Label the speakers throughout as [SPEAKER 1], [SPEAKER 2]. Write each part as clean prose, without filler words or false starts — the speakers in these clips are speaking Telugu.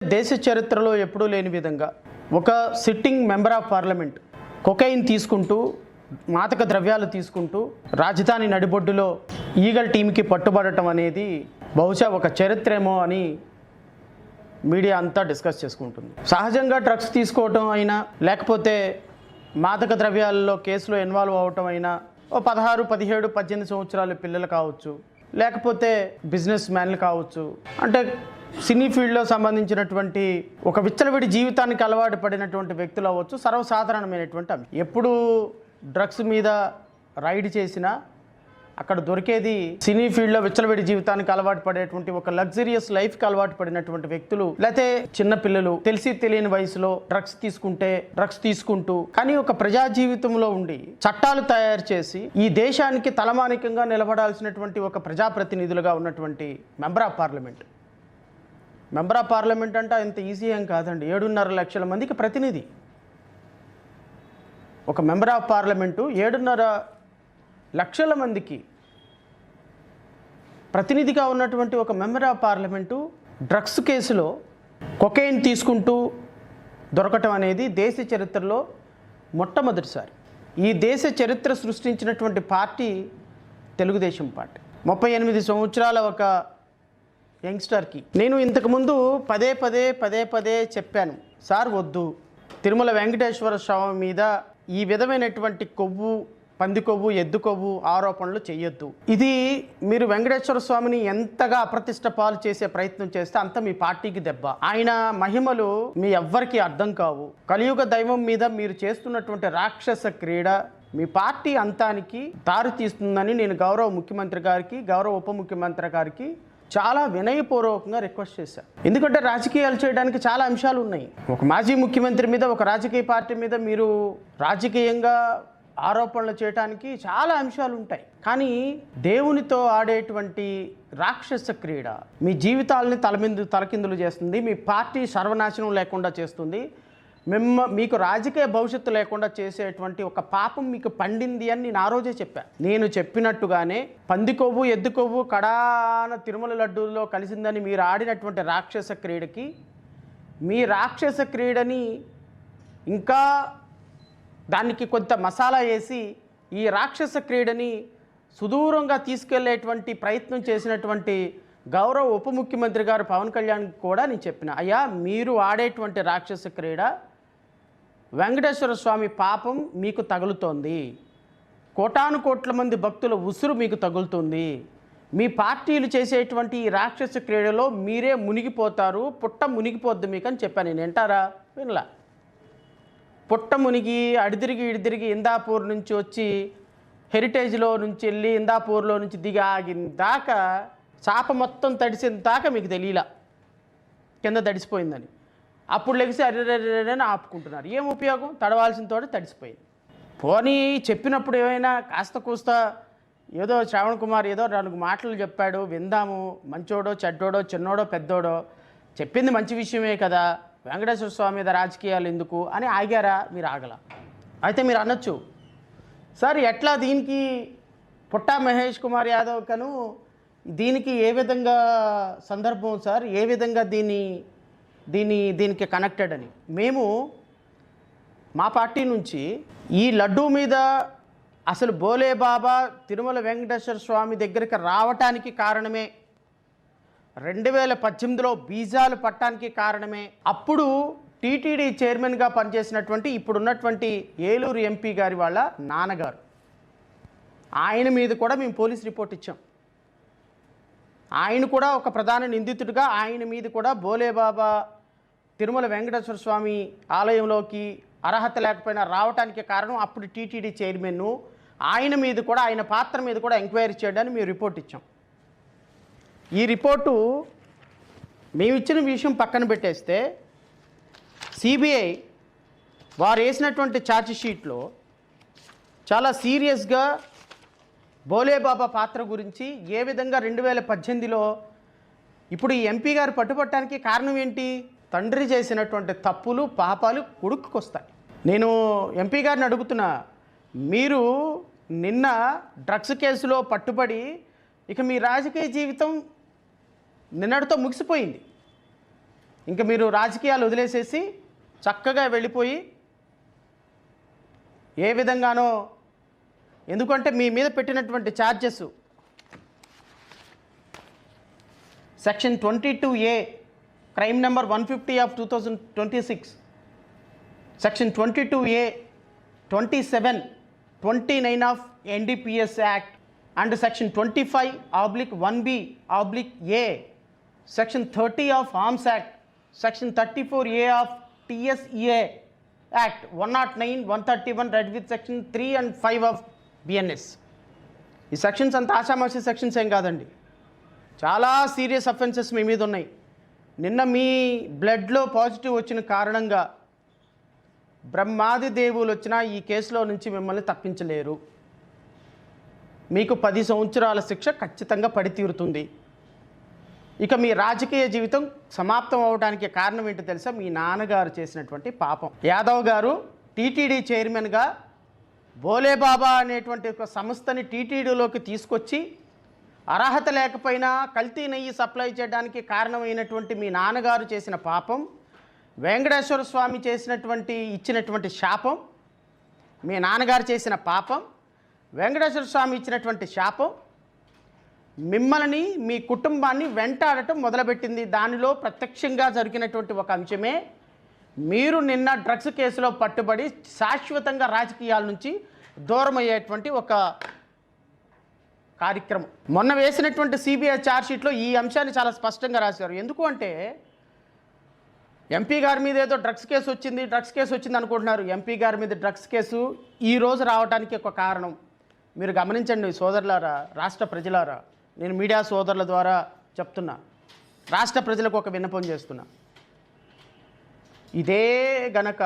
[SPEAKER 1] దేశ చరిత్రలో ఎప్పుడూ లేని విధంగా ఒక sitting member of parliament cocaine తీసుకుంటూ మాదక ద్రవ్యాలు తీసుకుంటూ రాజధాని నడిబొడ్డులో ఈగల్ టీంకి పట్టుబడటం అనేది బహుశా ఒక చరిత్రేమో అని మీడియా అంతా డిస్కస్ చేసుకుంటుంది. సహజంగా డ్రగ్స్ తీసుకోవటం అయినా లేకపోతే మాదక ద్రవ్యాలలో కేసులో ఇన్వాల్వ్ అవటం అయినా 16, 17, 18 సంవత్సరాల పిల్లలు కావచ్చు, లేకపోతే బిజినెస్ మ్యాన్లు కావచ్చు, అంటే సినీ ఫీల్డ్లో సంబంధించినటువంటి ఒక విచ్చలవిడి జీవితానికి అలవాటు పడినటువంటి వ్యక్తులు అవ్వచ్చు, సర్వసాధారణమైనటువంటి అంశం. ఎప్పుడు డ్రగ్స్ మీద రైడ్ చేసినా అక్కడ దొరికేది సినీ ఫీల్డ్లో విచ్చలవిడి జీవితానికి అలవాటు పడేటువంటి ఒక లగ్జరియస్ లైఫ్కి అలవాటు పడినటువంటి వ్యక్తులు, లేకపోతే చిన్నపిల్లలు తెలిసి తెలియని వయసులో డ్రగ్స్ తీసుకుంటూ కానీ ఒక ప్రజా జీవితంలో ఉండి చట్టాలు తయారు చేసి ఈ దేశానికి తలమానికంగా నిలబడాల్సినటువంటి ఒక ప్రజాప్రతినిధులుగా ఉన్నటువంటి మెంబర్ ఆఫ్ పార్లమెంట్ అంటే ఇంత ఈజీ ఏం కాదండి. 7.5 లక్షల మందికి ప్రతినిధి ఒక మెంబర్ ఆఫ్ పార్లమెంటు. 7.5 లక్షల మందికి ప్రతినిధిగా ఉన్నటువంటి ఒక మెంబర్ ఆఫ్ పార్లమెంటు డ్రగ్స్ కేసులో కొకైన్ తీసుకుంటూ దొరకటం అనేది దేశ చరిత్రలో మొట్టమొదటిసారి. ఈ దేశ చరిత్ర సృష్టించినటువంటి పార్టీ తెలుగుదేశం పార్టీ. 38 సంవత్సరాల ఒక యంగ్స్టర్కి నేను ఇంతకుముందు పదే చెప్పాను, సార్ వద్దు, తిరుమల వెంకటేశ్వర స్వామి మీద ఈ విధమైనటువంటి పంది కొవ్వు, ఎద్దు కొవ్వు ఆరోపణలు చేయొద్దు. ఇది మీరు వెంకటేశ్వర స్వామిని ఎంతగా అప్రతిష్ట పాలు చేసే ప్రయత్నం చేస్తే అంత మీ పార్టీకి దెబ్బ. ఆయన మహిమలు మీ ఎవ్వరికి అర్థం కావు. కలియుగ దైవం మీద మీరు చేస్తున్నటువంటి రాక్షస క్రీడ మీ పార్టీ అంతానికి దారి తీస్తుందని నేను గౌరవ ముఖ్యమంత్రి గారికి, గౌరవ ఉప ముఖ్యమంత్రి గారికి చాలా వినయపూర్వకంగా రిక్వెస్ట్ చేశాను. ఎందుకంటే రాజకీయాలు చేయడానికి చాలా అంశాలు ఉన్నాయి. ఒక మాజీ ముఖ్యమంత్రి మీద, ఒక రాజకీయ పార్టీ మీద మీరు రాజకీయంగా ఆరోపణలు చేయడానికి చాలా అంశాలు ఉంటాయి. కానీ దేవునితో ఆడేటువంటి రాక్షస క్రీడ మీ జీవితాలని తలకిందులు చేస్తుంది, మీ పార్టీ సర్వనాశనం లేకుండా చేస్తుంది, మీకు రాజకీయ భవిష్యత్తు లేకుండా చేసేటువంటి ఒక పాపం మీకు పండింది అని నేను ఆ రోజే చెప్పాను. నేను చెప్పినట్టుగానే పంది కొవ్వు, ఎద్దు కొవ్వు కడాన తిరుమల లడ్డూల్లో కలిసిందని మీరు ఆడినటువంటి రాక్షస క్రీడకి, మీ రాక్షస క్రీడని ఇంకా దానికి కొంత మసాలా వేసి ఈ రాక్షస క్రీడని సుదూరంగా తీసుకెళ్లేటువంటి ప్రయత్నం చేసినటువంటి గౌరవ ఉప ముఖ్యమంత్రి గారు పవన్ కళ్యాణ్ కూడా నేను చెప్పిన, అయ్యా మీరు ఆడేటువంటి రాక్షస క్రీడ వెంకటేశ్వర స్వామి పాపం మీకు తగులుతోంది, కోటాను మంది భక్తుల ఉసురు మీకు తగులుతుంది, మీ పార్టీలు చేసేటువంటి ఈ రాక్షస క్రీడలో మీరే మునిగిపోతారు, పుట్ట మునిగిపోద్ది మీకు అని చెప్పాను. నేను వింటారా? వినలా. పుట్ట మునిగి ఇడిదిరిగి ఇందాపూర్ నుంచి వచ్చి హెరిటేజ్లో నుంచి వెళ్ళి ఇందాపూర్లో నుంచి దిగి ఆగిన దాకా చాప మొత్తం తడిసిన దాకా మీకు తెలియలా కింద తడిసిపోయిందని. అప్పుడు లెగిసి అర్రెని ఆపుకుంటున్నారు. ఏం ఉపయోగం? తడవాల్సిన తోట తడిసిపోయింది. పోనీ చెప్పినప్పుడు ఏమైనా కాస్త కూస్త ఏదో శ్రావణ్ కుమార్ ఏదో 4 మాటలు చెప్పాడు, విందాము, మంచోడో చెడ్డోడో చిన్నోడో పెద్దోడో చెప్పింది మంచి విషయమే కదా, వెంకటేశ్వర స్వామి మీద రాజకీయాలు ఎందుకు అని ఆగారా? మీరు ఆగల. అయితే మీరు అనొచ్చు, సార్ ఎట్లా దీనికి పుట్టా మహేష్ కుమార్ యాదవ్ కను దీనికి ఏ విధంగా సందర్భం సార్, ఏ విధంగా దీనికి కనెక్టెడ్ అని. మేము మా పార్టీ నుంచి ఈ లడ్డూ మీద అసలు బోలే బాబా తిరుమల వెంకటేశ్వర స్వామి దగ్గరికి రావటానికి కారణమే, 2018లో బీజాలు పట్టడానికి కారణమే, అప్పుడు టీటీడీ చైర్మన్గా పనిచేసినటువంటి ఇప్పుడున్నటువంటి ఏలూరు ఎంపీ గారి వాళ్ళ నాన్నగారు, ఆయన మీద కూడా మేము పోలీస్ రిపోర్ట్ ఇచ్చాం. ఆయన కూడా ఒక ప్రధాన నిందితుడిగా ఆయన మీద కూడా బోలేబాబా తిరుమల వెంకటేశ్వర స్వామి ఆలయంలోకి అర్హత లేకపోయినా రావడానికి కారణం అప్పుడు టీటీడీ చైర్మన్, ఆయన మీద కూడా, ఆయన పాత్ర మీద కూడా ఎంక్వైరీ చేయడానికి మేము రిపోర్ట్ ఇచ్చాం. ఈ రిపోర్టు మేము ఇచ్చిన విషయం పక్కన పెట్టేస్తే సిబిఐ వారు వేసినటువంటి ఛార్జ్ షీట్లో చాలా సీరియస్గా బోలేబాబా పాత్ర గురించి ఏ విధంగా 2018లో ఇప్పుడు ఈ ఎంపీ గారు పట్టుబట్టడానికి కారణం ఏంటి? తండ్రి చేసినటువంటి తప్పులు పాపాలు కొడుకుకొస్తాయి. నేను ఎంపీ గారిని అడుగుతున్నా, మీరు నిన్న డ్రగ్స్ కేసులో పట్టుబడి ఇక మీ రాజకీయ జీవితం నిన్నటితో ముగిసిపోయింది. ఇంకా మీరు రాజకీయాలు వదిలేసేసి చక్కగా వెళ్ళిపోయి ఏ విధంగానో, ఎందుకంటే మీ మీద పెట్టినటువంటి charges section 22A crime number 150 of 2026, section 22A 27, 29 of NDPS act and section 25/1B/A, section 30 of arms act, section 34A of TSEA act 109, 131 red with section 3 and 5 of BNS. ఈ సెక్షన్స్ అంత ఆషామాషి సెక్షన్స్ ఏం కాదండి, చాలా సీరియస్ అఫెన్సెస్ మీ మీద ఉన్నాయి. నిన్న మీ బ్లడ్లో పాజిటివ్ వచ్చిన కారణంగా బ్రహ్మాది దేవులు వచ్చినా ఈ కేసులో నుంచి మిమ్మల్ని తప్పించలేరు. మీకు 10 సంవత్సరాల శిక్ష ఖచ్చితంగా పడి తీరుతుంది. ఇక మీ రాజకీయ జీవితం సమాప్తం అవడానికి కారణం ఏంటో తెలుసా? మీ నాన్నగారు చేసినటువంటి పాపం. యాదవ్ గారు టీటీడీ చైర్మన్గా భోలేబాబా అనేటువంటి ఒక సంస్థని టీటీడీలోకి తీసుకొచ్చి అర్హత లేకపోయినా కల్తీ నెయ్యి సప్లై చేయడానికి కారణమైనటువంటి మీ నాన్నగారు చేసిన పాపం, వెంకటేశ్వర స్వామి ఇచ్చినటువంటి శాపం, మీ నాన్నగారు చేసిన పాపం, వెంకటేశ్వర స్వామి ఇచ్చినటువంటి శాపం మిమ్మల్ని, మీ కుటుంబాన్ని వెంటాడటం మొదలుపెట్టింది. దానిలో ప్రత్యక్షంగా జరిగినటువంటి ఒక అంశమే మీరు నిన్న డ్రగ్స్ కేసులో పట్టుబడి శాశ్వతంగా రాజకీయాల నుంచి దూరం అయ్యేటువంటి ఒక కార్యక్రమం. మొన్న వేసినటువంటి సిబిఐ ఛార్జ్షీట్లో ఈ అంశాన్ని చాలా స్పష్టంగా రాశారు. ఎందుకు అంటే ఎంపీ గారి మీద ఏదో డ్రగ్స్ కేసు వచ్చింది అనుకుంటున్నారు. ఎంపీ గారి మీద డ్రగ్స్ కేసు ఈరోజు రావడానికి ఒక కారణం మీరు గమనించండి సోదరులారా, రాష్ట్ర ప్రజలారా. నేను మీడియా సోదరుల ద్వారా చెప్తున్నా, రాష్ట్ర ప్రజలకు ఒక విన్నపం చేస్తున్నా. ఇదే గనక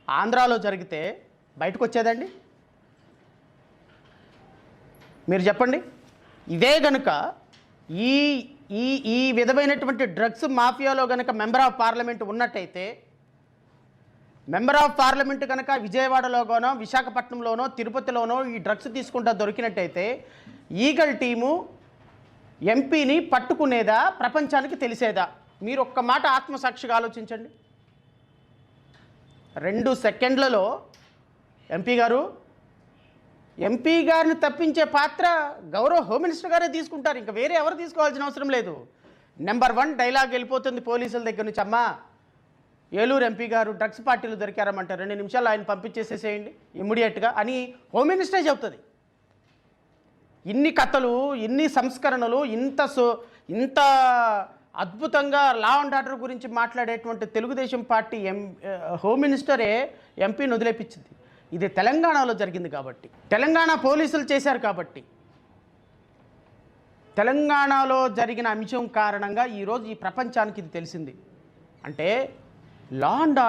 [SPEAKER 1] ఆంధ్రాలో జరిగితే బయటకు వచ్చేదండి? మీరు చెప్పండి. ఇదే గనుక ఈ ఈ ఈ విధమైనటువంటి డ్రగ్స్ మాఫియాలో గనక మెంబర్ ఆఫ్ పార్లమెంట్ ఉన్నట్టయితే, మెంబర్ ఆఫ్ పార్లమెంట్ కనుక విజయవాడలోనో విశాఖపట్నంలోనో తిరుపతిలోనో ఈ డ్రగ్స్ తీసుకుంటా దొరికినట్టయితే ఈగల్ టీము ఎంపీని పట్టుకునేదా, ప్రపంచానికి తెలిసేదా? మీరు ఒక్క మాట ఆత్మసాక్షిగా ఆలోచించండి. 2 సెకండ్లలో ఎంపీ గారిని తప్పించే పాత్ర గౌరవ హోమ్ మినిస్టర్ గారే తీసుకుంటారు. ఇంకా వేరే ఎవరు తీసుకోవాల్సిన అవసరం లేదు. నెంబర్ 1 డైలాగ్ వెళ్ళిపోతుంది పోలీసుల దగ్గర నుంచి, అమ్మా ఏలూరు ఎంపీ గారు డ్రగ్స్ పార్టీలు దొరికారమంటారు, 2 నిమిషాలు ఆయన పంపించేసేసేయండి ఇమ్మీడియట్గా అని హోమ్ మినిస్టరే చెప్తుంది. ఇన్ని కథలు, ఇన్ని సంస్కరణలు, ఇంత అద్భుతంగా లా అండ్ ఆర్డర్ గురించి మాట్లాడేటువంటి తెలుగుదేశం పార్టీ హోమ్ మినిస్టరే ఎంపీని వదిలేపించింది. ఇది తెలంగాణలో జరిగింది కాబట్టి, తెలంగాణ పోలీసులు చేశారు కాబట్టి, తెలంగాణలో జరిగిన అంశం కారణంగా ఈరోజు ఈ ప్రపంచానికి ఇది తెలిసింది. అంటే లా అండ్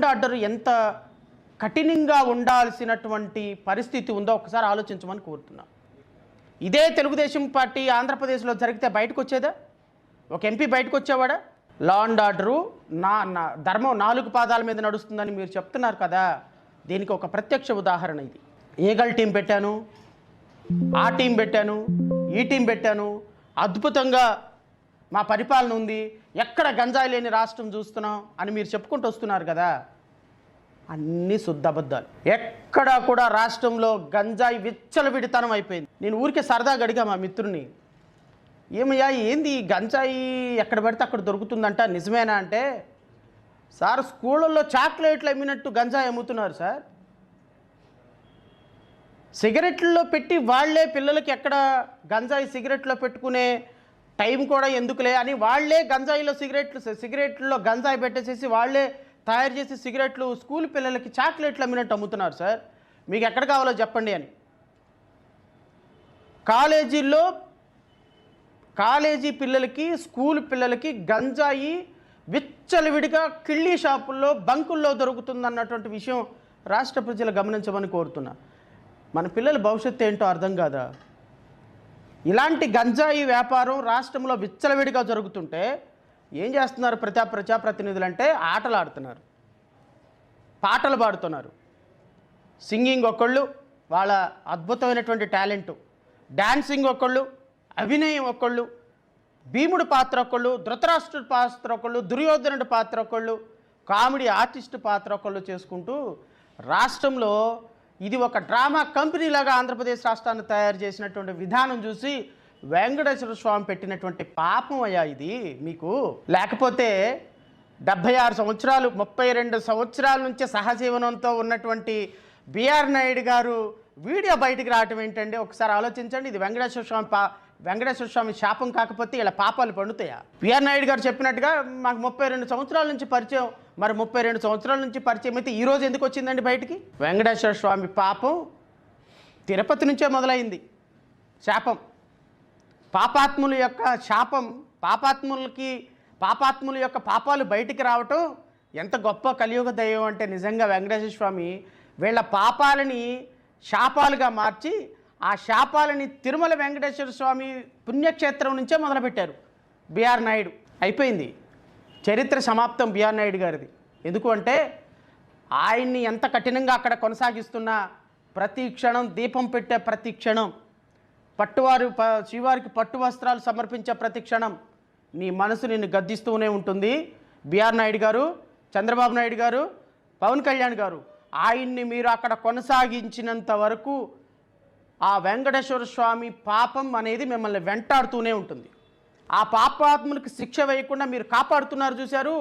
[SPEAKER 1] ఆర్డర్ ఎంత కఠినంగా ఉండాల్సినటువంటి పరిస్థితి ఉందో ఒకసారి ఆలోచించమని కోరుతున్నా. ఇదే తెలుగుదేశం పార్టీ ఆంధ్రప్రదేశ్లో జరిగితే బయటకు వచ్చేదా? ఒక ఎంపీ బయటకు వచ్చేవాడా? లా అండ్ ఆర్డరు ధర్మం 4 పాదాల మీద నడుస్తుందని మీరు చెప్తున్నారు కదా, దీనికి ఒక ప్రత్యక్ష ఉదాహరణ ఇది. ఈగల్ టీం పెట్టాను, ఆ టీం పెట్టాను, ఈ టీం పెట్టాను, అద్భుతంగా మా పరిపాలన ఉంది, ఎక్కడ గంజాయి లేని రాష్ట్రం చూస్తున్నాం అని మీరు చెప్పుకుంటూ వస్తున్నారు కదా, అన్నీ శుద్ధబద్ధాలు. ఎక్కడా కూడా రాష్ట్రంలో గంజాయి విచ్చలవిడితనం అయిపోయింది. నేను ఊరికే సరదాగా అడిగా మా మిత్రుని, ఏమయ్యా ఏంది గంజాయి ఎక్కడ పడితే అక్కడ దొరుకుతుందంట, నిజమేనా అంటే, సార్ స్కూళ్ళల్లో చాక్లెట్లు అమ్మినట్టు గంజాయి అమ్ముతున్నారు సార్. సిగరెట్లలో పెట్టి వాళ్ళే పిల్లలకి ఎక్కడ గంజాయి సిగరెట్లో పెట్టుకునే టైం కూడా ఎందుకులే అని వాళ్ళే గంజాయిలో సిగరెట్లలో గంజాయి పెట్టేసేసి వాళ్ళే తయారు చేసి సిగరెట్లు స్కూల్ పిల్లలకి చాక్లెట్లు అమ్మినట్టు అమ్ముతున్నారు సార్. మీకు ఎక్కడ కావాలో చెప్పండి అని. కాలేజీ పిల్లలకి, స్కూల్ పిల్లలకి గంజాయి విచ్చలవిడిగా కిళ్ళీ షాపుల్లో, బంకుల్లో దొరుకుతుందన్నటువంటి విషయం రాష్ట్ర ప్రజలు గమనించమని కోరుతున్నా. మన పిల్లల భవిష్యత్తు ఏంటో అర్థం కాదా? ఇలాంటి గంజాయి వ్యాపారం రాష్ట్రంలో విచ్చలవిడిగా జరుగుతుంటే ఏం చేస్తున్నారు ప్రజాప్రతినిధులు అంటే, ఆటలు ఆడుతున్నారు, పాటలు పాడుతున్నారు. సింగింగ్ ఒకళ్ళు వాళ్ళ అద్భుతమైనటువంటి టాలెంటు, డాన్సింగ్ ఒకళ్ళు అభినయం ఒకళ్ళు, భీముడు పాత్ర ఒకళ్ళు, ధృతరాష్ట్రుడి పాత్ర ఒకళ్ళు, దుర్యోధనుడి పాత్ర ఒకళ్ళు, కామెడీ ఆర్టిస్ట్ పాత్ర ఒకళ్ళు చేసుకుంటూ రాష్ట్రంలో ఇది ఒక డ్రామా కంపెనీలాగా ఆంధ్రప్రదేశ్ రాష్ట్రాన్ని తయారు చేసినటువంటి విధానం చూసి వెంకటేశ్వర స్వామి పెట్టినటువంటి పాపం అయ్యా ఇది మీకు. లేకపోతే 76 సంవత్సరాలు 32 సంవత్సరాల నుంచి సహజీవనంతో ఉన్నటువంటి బిఆర్ నాయుడు గారు వీడియో బయటికి రావటం ఏంటండి? ఒకసారి ఆలోచించండి. ఇది వెంకటేశ్వర స్వామి శాపం కాకపోతే ఇలా పాపాలు పండుతాయా? బిఆర్ నాయుడు గారు చెప్పినట్టుగా మాకు 32 సంవత్సరాల నుంచి పరిచయం, మరి 32 సంవత్సరాల నుంచి పరిచయం అయితే ఈరోజు ఎందుకు వచ్చిందండి బయటికి? వెంకటేశ్వర స్వామి పాపం తిరుపతి నుంచే మొదలైంది. శాపం, పాపాత్ముల యొక్క శాపం, పాపాత్ముల యొక్క పాపాలు బయటికి రావటం ఎంత గొప్ప కలియుగ దైవం అంటే నిజంగా వెంకటేశ్వర స్వామి వీళ్ళ పాపాలని శాపాలుగా మార్చి ఆ శాపాలని తిరుమల వెంకటేశ్వర స్వామి పుణ్యక్షేత్రం నుంచే మొదలుపెట్టారు బిఆర్ నాయుడు. అయిపోయింది, చరిత్ర సమాప్తం బిఆర్ నాయుడు గారిది. ఎందుకు అంటే ఆయన్ని ఎంత కఠినంగా అక్కడ కొనసాగిస్తున్నా ప్రతి క్షణం దీపం పెట్టే ప్రతి క్షణం, శ్రీవారికి పట్టు వస్త్రాలు సమర్పించే ప్రతి క్షణం నీ మనసు నిన్ను గద్దిస్తూనే ఉంటుంది. బిఆర్ నాయుడు గారు, చంద్రబాబు నాయుడు గారు, పవన్ కళ్యాణ్ గారు, ఆయన్ని మీరు అక్కడ కొనసాగించినంత వరకు ఆ వెంకటేశ్వర స్వామి పాపం అనేది మిమ్మల్ని వెంటాడుతూనే ఉంటుంది. ఆ పాపాత్ములకు శిక్ష వేయకుండా మీరు కాపాడుతున్నారు చూశారు.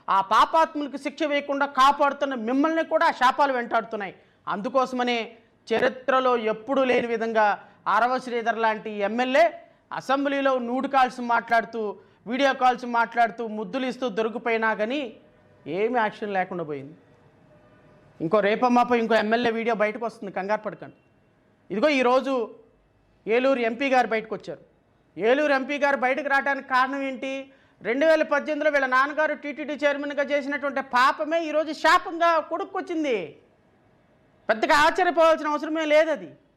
[SPEAKER 1] ఆ పాపాత్ములకు శిక్ష వేయకుండా కాపాడుతున్న మిమ్మల్ని కూడా ఆ శాపాలు వెంటాడుతున్నాయి. అందుకోసమనే చరిత్రలో ఎప్పుడూ లేని విధంగా ఆరవ శ్రీధర్ లాంటి ఎమ్మెల్యే అసెంబ్లీలో నూడు కాల్స్ మాట్లాడుతూ, వీడియో కాల్స్ మాట్లాడుతూ, ముద్దులు ఇస్తూ దొరికిపోయినా కానీ ఏమీ యాక్షన్ లేకుండా పోయింది. రేపమ్మాపై ఇంకో ఎమ్మెల్యే వీడియో బయటకు వస్తుంది, కంగారు పడకండి. ఇదిగో ఈరోజు ఏలూరు ఎంపీ గారు బయటకు వచ్చారు. ఏలూరు ఎంపీ గారు బయటకు రావడానికి కారణం ఏంటి? 2018లో వీళ్ళ నాన్నగారు టీటీడీ చైర్మన్గా చేసినటువంటి పాపమే ఈరోజు శాపంగా కొడుక్కొచ్చింది. పెద్దగా ఆశ్చర్యపోవాల్సిన అవసరమే లేదు. అది